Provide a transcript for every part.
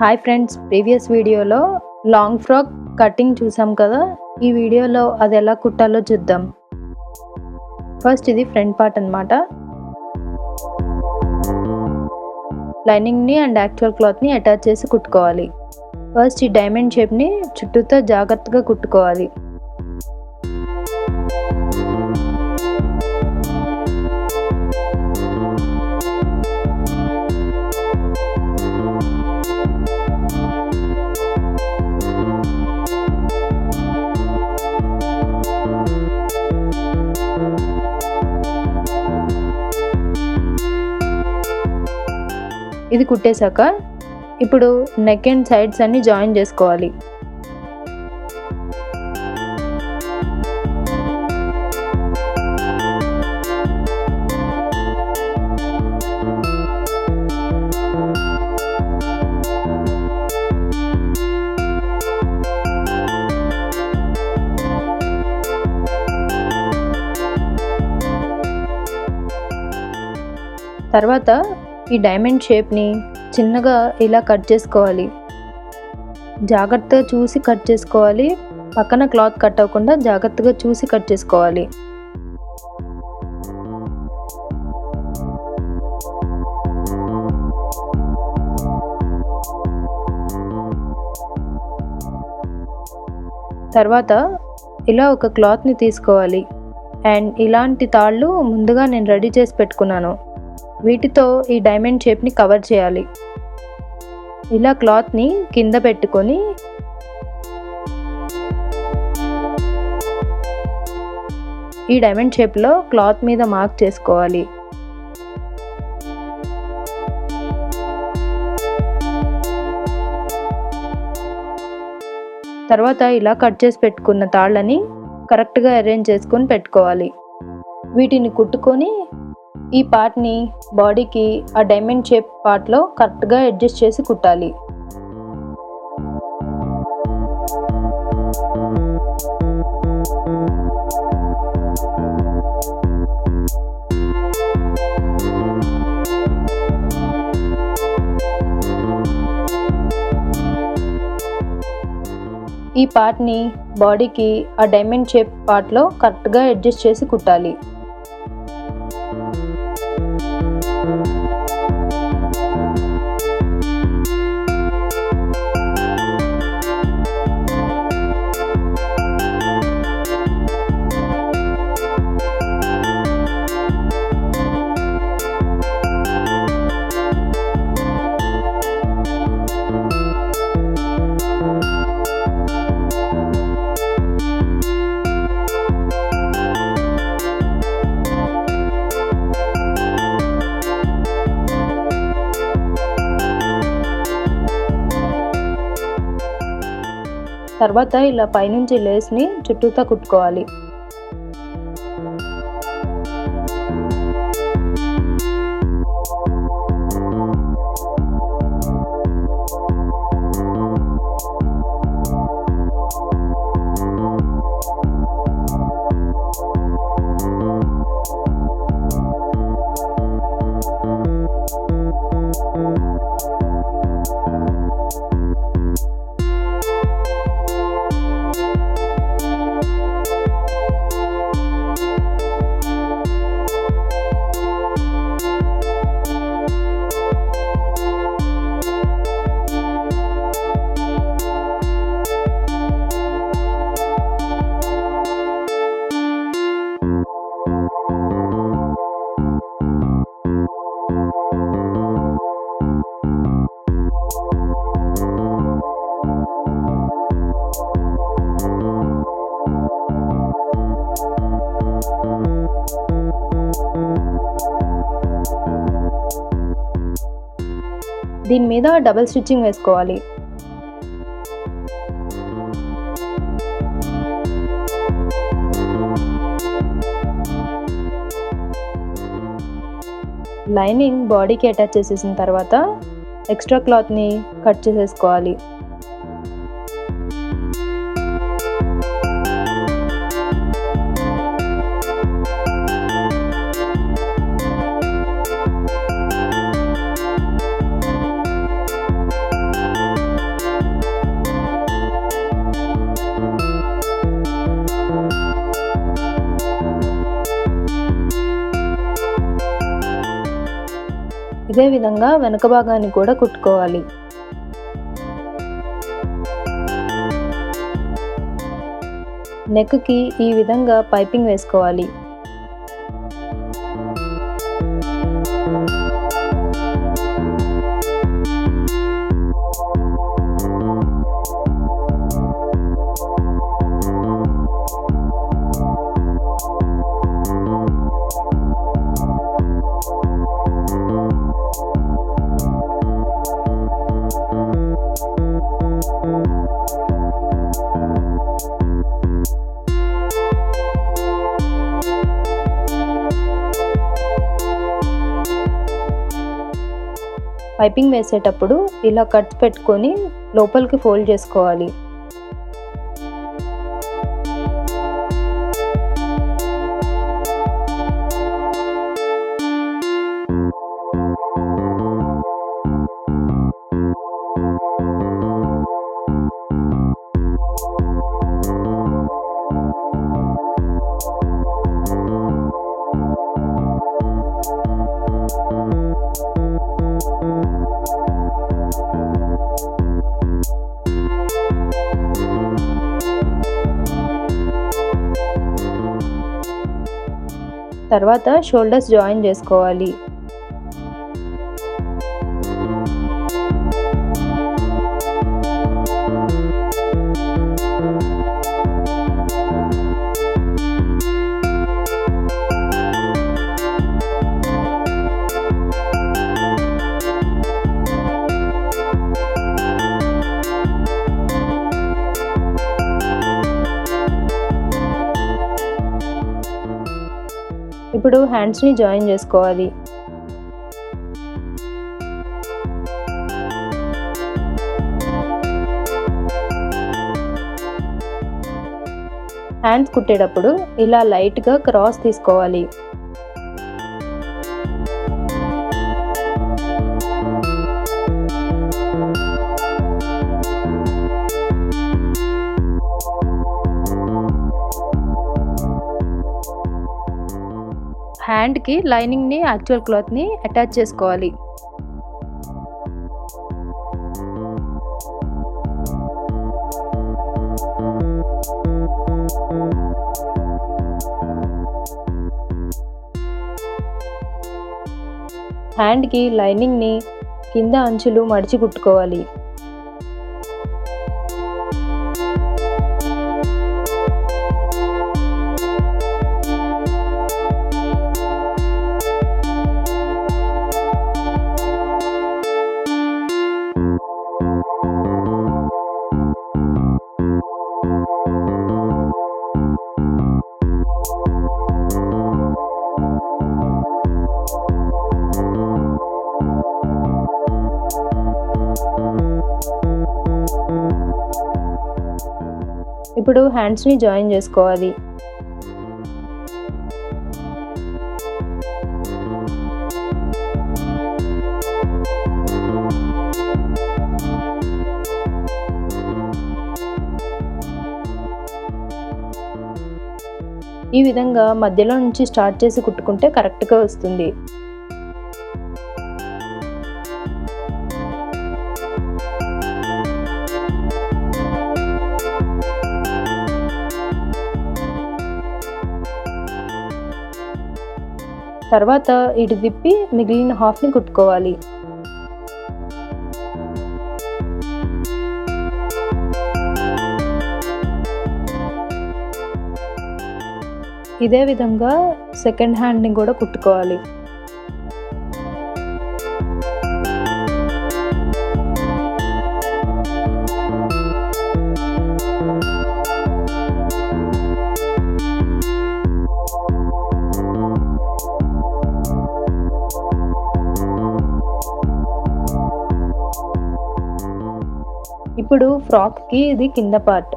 Hi friends, previous వీడియోలో long frock cutting చూసాం కదా. ఈ వీడియోలో అది ఎలా కుట్టాలో చూద్దాం. ఫస్ట్ ఇది ఫ్రంట్ పార్ట్ అన్నమాట. లైనింగ్ని అండ్ యాక్చువల్ క్లాత్ని అటాచ్ చేసి కుట్టుకోవాలి. ఫస్ట్ ఈ డైమండ్ షేప్ని చుట్టూతో జాగ్రత్తగా కుట్టుకోవాలి. ఇది కుట్టేశాక ఇప్పుడు నెక్ అండ్ సైడ్స్ అన్ని జాయిన్ చేసుకోవాలి. తర్వాత ఈ డైమండ్ షేప్ని చిన్నగా ఇలా కట్ చేసుకోవాలి. జాగ్రత్తగా చూసి కట్ చేసుకోవాలి. పక్కన క్లాత్ కట్ అవ్వకుండా జాగ్రత్తగా చూసి కట్ చేసుకోవాలి. తర్వాత ఇలా ఒక క్లాత్ని తీసుకోవాలి. అండ్ ఇలాంటి తాళ్ళు ముందుగా నేను రెడీ చేసి పెట్టుకున్నాను. వీటితో ఈ డైమండ్ షేప్ని కవర్ చేయాలి. ఇలా క్లాత్ని కింద పెట్టుకొని ఈ డైమండ్ షేప్లో క్లాత్ మీద మార్క్ చేసుకోవాలి. తర్వాత ఇలా కట్ చేసి పెట్టుకున్న తాళ్ళని కరెక్ట్గా అరేంజ్ చేసుకొని పెట్టుకోవాలి. వీటిని కుట్టుకొని ఈ పార్ట్ని బాడీకి ఆ డైమండ్ షేప్ పార్ట్లో కరెక్ట్గా అడ్జస్ట్ చేసి కుట్టాలి. ఈ పార్ట్ని బాడీకి ఆ డైమండ్ షేప్ పార్ట్లో కరెక్ట్గా అడ్జస్ట్ చేసి కుట్టాలి. తర్వాత ఇలా పైనుంచి లేస్ని చుట్టూతా కుట్టుకోవాలి. దీని మీద డబుల్ స్టిచ్చింగ్ వేసుకోవాలి. లైనింగ్ బాడీకి అటాచ్ చేసేసిన తర్వాత ఎక్స్ట్రా క్లాత్ని కట్ చేసేసుకోవాలి. ఇదే విధంగా వెనక భాగాన్ని కూడా కుట్టుకోవాలి. నెక్కి ఈ విధంగా పైపింగ్ వేసుకోవాలి. పైపింగ్ వేసేటప్పుడు ఇలా కట్స్ పెట్టుకొని లోపలికి ఫోల్డ్ చేసుకోవాలి. తర్వాత షోల్డర్స్ జాయిన్ చేసుకోవాలి. ఇప్పుడు హ్యాండ్స్ని జాయిన్ చేసుకోవాలి. హ్యాండ్స్ కుట్టేటప్పుడు ఇలా లైట్గా క్రాస్ తీసుకోవాలి. హ్యాండ్కి లైనింగ్ని యాక్చువల్ క్లాత్ని అటాచ్ చేసుకోవాలి. హ్యాండ్కి లైనింగ్ని కింద అంచులు మడిచి కుట్టుకోవాలి. ఇప్పుడు హ్యాండ్స్ని జాయిన్ చేసుకోవాలి. ఈ విధంగా మధ్యలో నుంచి స్టార్ట్ చేసి కుట్టుకుంటే కరెక్ట్గా వస్తుంది. తర్వాత ఇటు తిప్పి మిగిలిన హాఫ్ని కుట్టుకోవాలి. ఇదే విధంగా సెకండ్ హ్యాండ్ని కూడా కుట్టుకోవాలి. ఇప్పుడు ఫ్రాక్కి ఇది కింద పార్ట్.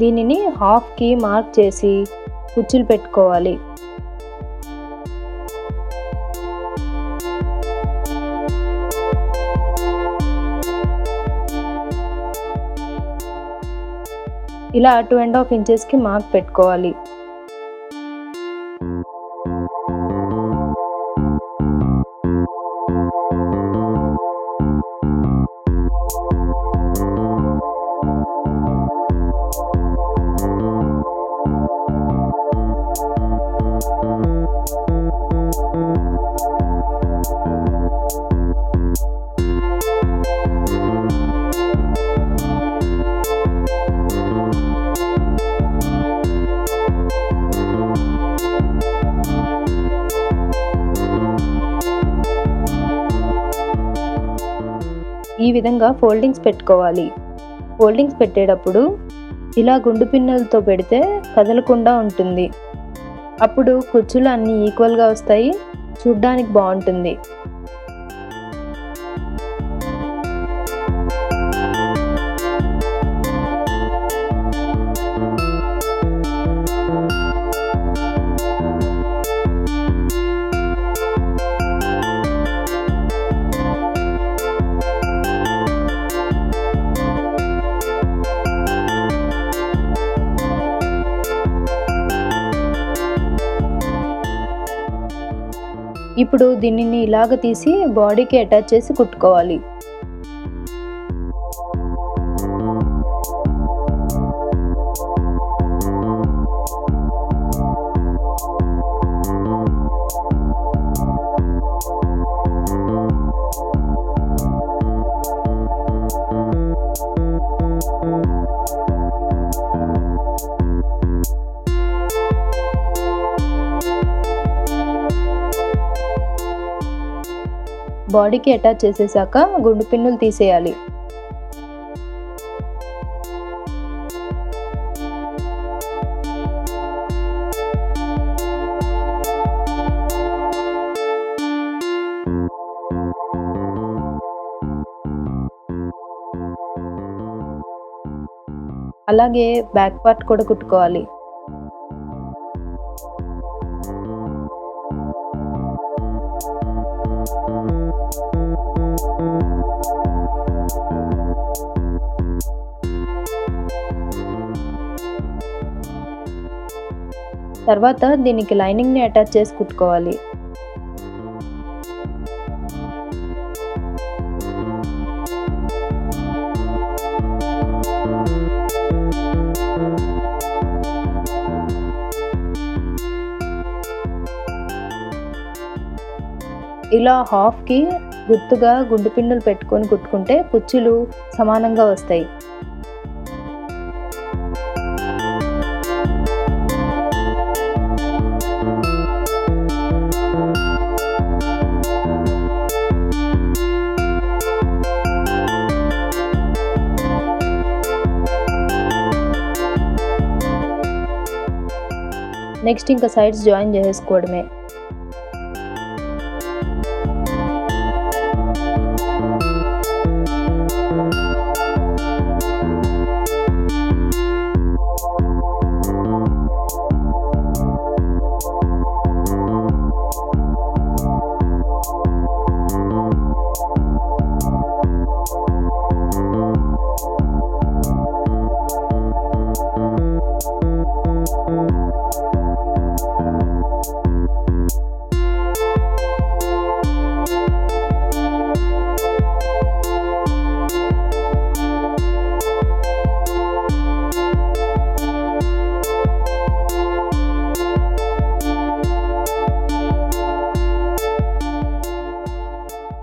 దీనిని హాఫ్కి మార్క్ చేసి కుచ్చులు పెట్టుకోవాలి. ఇలా 2.5 ఇంచెస్కి మార్క్ పెట్టుకోవాలి. ఈ విధంగా ఫోల్డింగ్స్ పెట్టుకోవాలి. ఫోల్డింగ్స్ పెట్టేటప్పుడు ఇలా గుండు పిన్నులతో పెడితే కదలకుండా ఉంటుంది. అప్పుడు కుచ్చులు అన్నీ ఈక్వల్గా వస్తాయి, చూడ్డానికి బాగుంటుంది. ఇప్పుడు దీనిని ఇలాగ తీసి బాడీకి అటాచ్ చేసి కుట్టుకోవాలి. బాడీకి అటాచ్ చేసేసాక గుండు పిన్నులు తీసేయాలి. అలాగే బ్యాక్ పార్ట్ కూడా కుట్టుకోవాలి. తర్వాత దీనికి లైనింగ్ని అటాచ్ చేసి కుట్టుకోవాలి. ఇలా హాఫ్కి గుర్తుగా గుండు పిన్నులు పెట్టుకొని కుట్టుకుంటే కుచ్చులు సమానంగా వస్తాయి. నెక్స్ట్ ఇంకా సైడ్స్ జాయిన్ చేసుకోవడమే.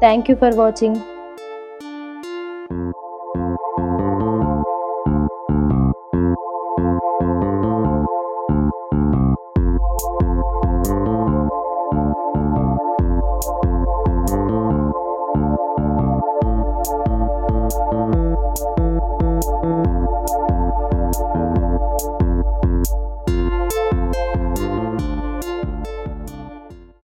Thank you for watching.